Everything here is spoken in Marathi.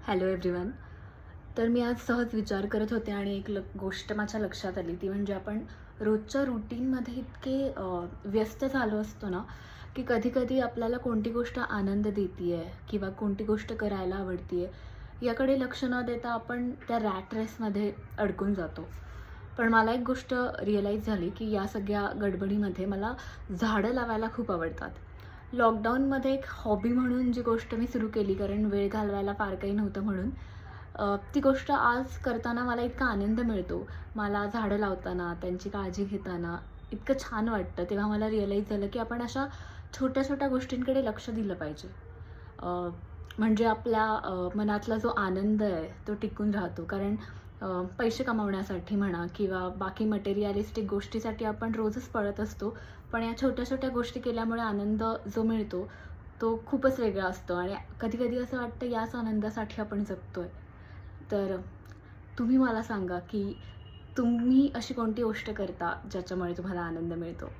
Hello everyone. तर मी आज सहज विचार करत होते आणि एक गोष्ट माझ्या लक्षात आली, ती म्हणजे आपण रोजच्या रुटीनमध्ये इतके व्यस्त झालो असतो ना, की कधी-कधी आपल्याला कोणती गोष्ट आनंद देते आहे किंवा कोणती गोष्ट करायला आवडते आहे, याकडे लक्ष न देता आपण त्या रॅट रेसमध्ये अडकून जातो. पण मला एक गोष्ट रिअलाईज झाली, की या सगळ्या गडबडीमध्ये मला झाडं लावायला खूप आवडतात. लॉकडाऊनमध्ये एक हॉबी म्हणून जी गोष्ट मी सुरू केली, कारण वेळ घालवायला फार काही नव्हतं म्हणून, ती गोष्ट आज करताना मला इतका आनंद मिळतो. मला झाडं लावताना, त्यांची काळजी घेताना इतकं छान वाटतं. तेव्हा मला रिअलाईज झालं, की आपण अशा छोट्या-छोट्या गोष्टींकडे लक्ष दिलं पाहिजे. अ, म्हणजे आपल्या मनातला जो आनंद आहे तो टिकून राहतो. कारण पैसे कमावण्यासाठी म्हणा किंवा बाकी मटेरिअलिस्टिक गोष्टीसाठी आपण रोजच पळत असतो. पण या छोट्या-छोट्या गोष्टी केल्यामुळे आनंद जो मिळतो, तो खूपच वेगळा असतो आणि कधी-कधी असं वाटतं याच आनंदासाठी आपण जगतोय. तर तुम्ही मला सांगा, की तुम्ही अशी कोणती गोष्ट करता ज्याच्यामुळे तुम्हाला आनंद मिळतो?